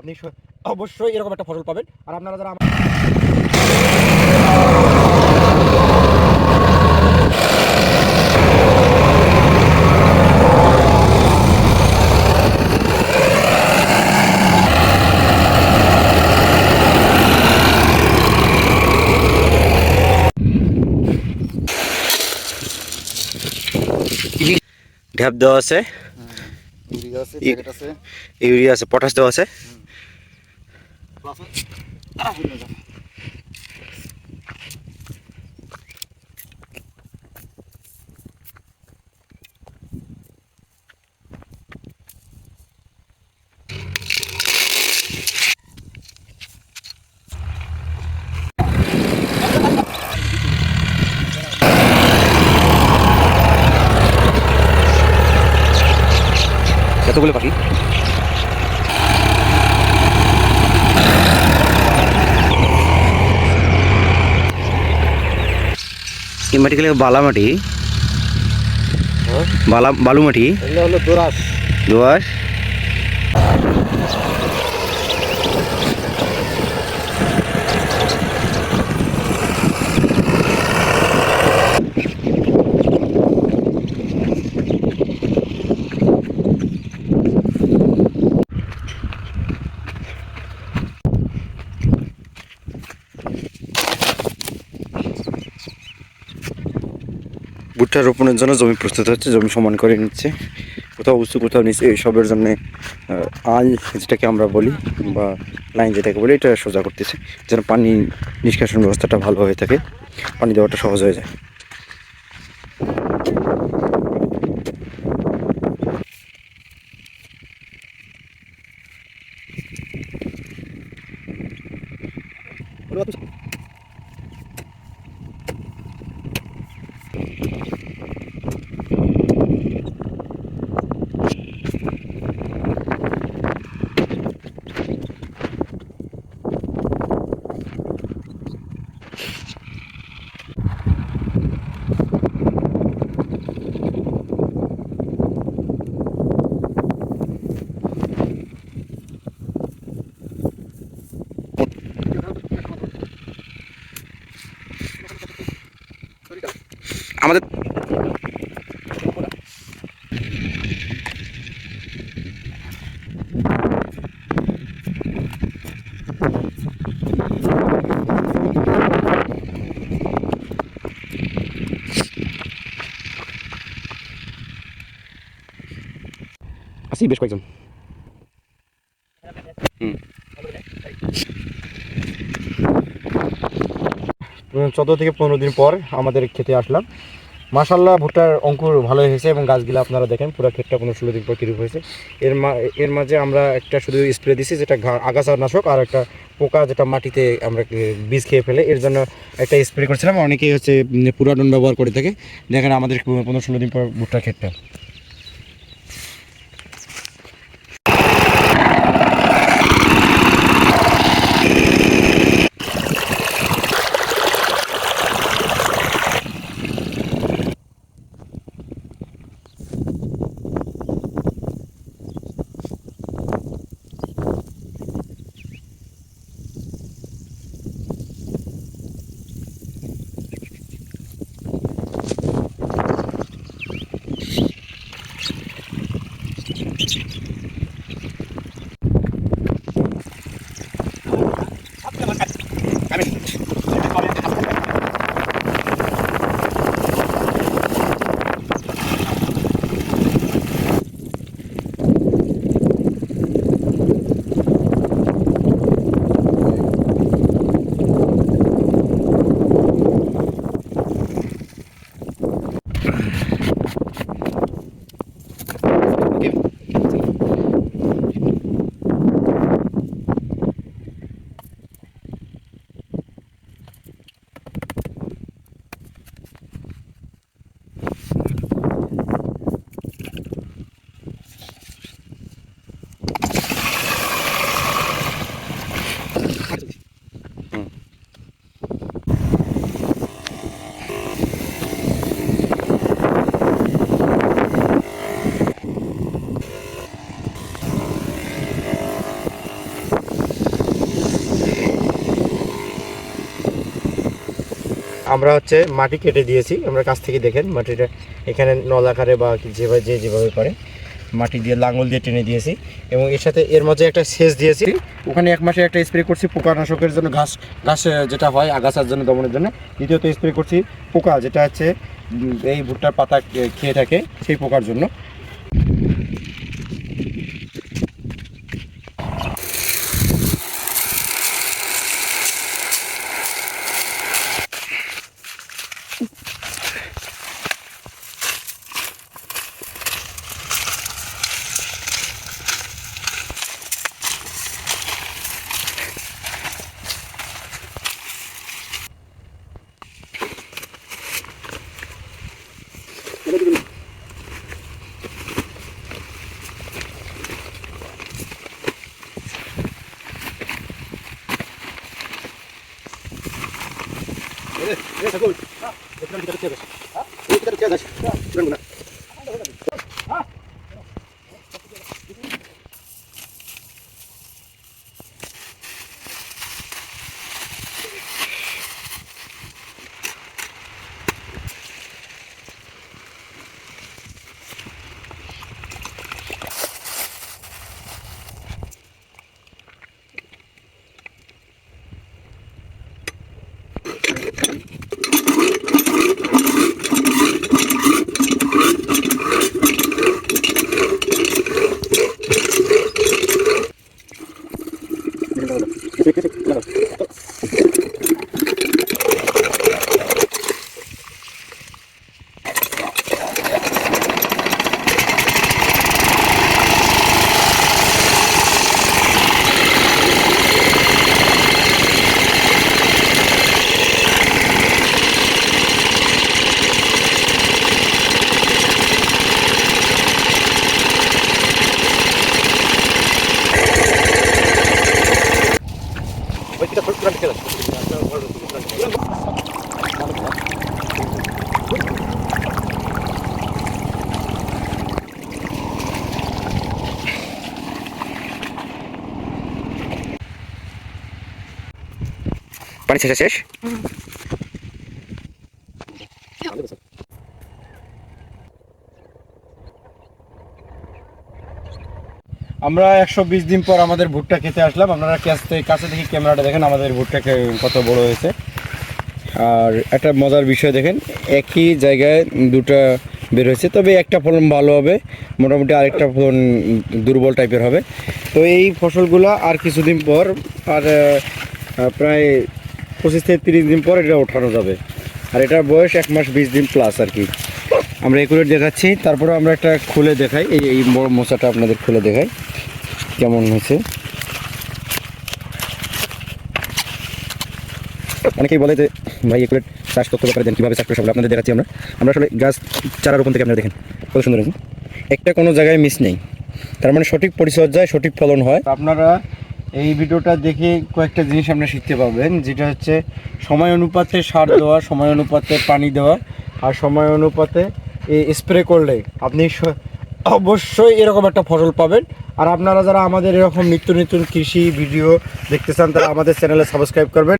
আপনি অবশ্যই এরকম একটা ফসল পাবেন। আর আপনারা যারা ঢ্যাপ দেওয়া আছে, ইউরিয়া আছে, পটাশ দেওয়া আছে। এতগুলো পাখি এই মাটি গেলে বালা মাটি, বালু মাটি, হলো দোআঁশ। দোআঁশ। ভুট্টা রোপণের জন্য জমি প্রস্তুত হচ্ছে, জমি সমান করে নিচ্ছে, কোথাও উঁচু কোথাও নিচে, এইসবের জন্যে আল যেটাকে আমরা বলি বা লাইন যেটাকে বলি, এটা সোজা করতেছে যেন পানি নিষ্কাশন ব্যবস্থাটা ভালো হয়ে থাকে, পানি দেওয়াটা সহজ হয়ে যায়। আমাদের আছি বেশ কয়েকজন। 14 থেকে 15 দিন পর আমাদের খেতে আসলাম। মাশাআল্লাহ ভুট্টার অঙ্কুর ভালো হয়েছে এবং গাছগুলো আপনারা দেখেন পুরো ক্ষেতটা 15-16 দিন পর কিরূপ হয়েছে। এর মাঝে আমরা একটা শুধু স্প্রে দিছি যেটা আগাছা নাশক, আর একটা পোকা যেটা মাটিতে আমরা বীজ খেয়ে ফেলে, এর জন্য একটা স্প্রে করেছিলাম। অনেকেই হচ্ছে পুরাডন ব্যবহার করে থাকে। দেখেন আমাদের 15-16 দিন পর ভুট্টার ক্ষেতটা। আমরা হচ্ছে মাটি কেটে দিয়েছি, আমরা কাছ থেকে দেখেন মাটিটা এখানে নলাকারে বা যেভাবে পারে মাটি দিয়ে লাঙল দিয়ে টেনে দিয়েছি এবং এর সাথে এর মাঝে একটা সেচ দিয়েছি। ওখানে 1 মাসে একটা স্প্রে করছি পোকানাশকের জন্য, ঘাস যেটা হয় আগাছার জন্য দমনের জন্য। দ্বিতীয়ত স্প্রে করছি পোকা যেটা হচ্ছে এই ভুট্টার পাতা খেয়ে থাকে সেই পোকার জন্য। পানি শেষ। আমরা 120 দিন পর আমাদের ভুট্টা খেতে আসলাম। আপনারা কাছে দেখি ক্যামেরাটা দেখেন আমাদের ভুট্টা কত বড় হয়েছে। আর একটা মজার বিষয় দেখেন, একই জায়গায় দুটো বের হয়েছে, তবে একটা ফলন ভালো হবে, মোটামুটি আরেকটা ফলন দুর্বল টাইপের হবে। তো এই ফসলগুলো আর কিছুদিন পর আর প্রায় 25 থেকে 30 দিন পর এটা ওঠানো যাবে। আর এটার বয়স 1 মাস 20 দিন প্লাস আর কি। আমরা একুরেট দেখাচ্ছি, তারপরে আমরা একটা খুলে দেখাই, এই বড় মোচাটা আপনাদের খুলে দেখাই কেমন হয়েছে। অনেকেই বলে যে ভাই একুরেট চাষ করতে পারে দেন, কীভাবে চাষ করে সব আপনাদের দেখাচ্ছি। আমরা আসলে গাছ চারা রোপণ থেকে আপনারা দেখেন কত সুন্দর হয়েছে, একটা কোনো জায়গায় মিস নেই। তার মানে সঠিক পরিচর্যায় সঠিক ফলন হয়। আপনারা এই ভিডিওটা দেখে কয়েকটা জিনিস আপনারা শিখতে পাবেন, যেটা হচ্ছে সময় অনুপাতে সার দেওয়া, সময় অনুপাতে পানি দেওয়া, আর সময় অনুপাতে স্প্রে করলে আপনি অবশ্যই এরকম একটা ফসল পাবেন। আর আপনারা যারা আমাদের এরকম নিত্য নতুন কৃষি ভিডিও দেখতে চান তারা আমাদের চ্যানেলে সাবস্ক্রাইব করবেন।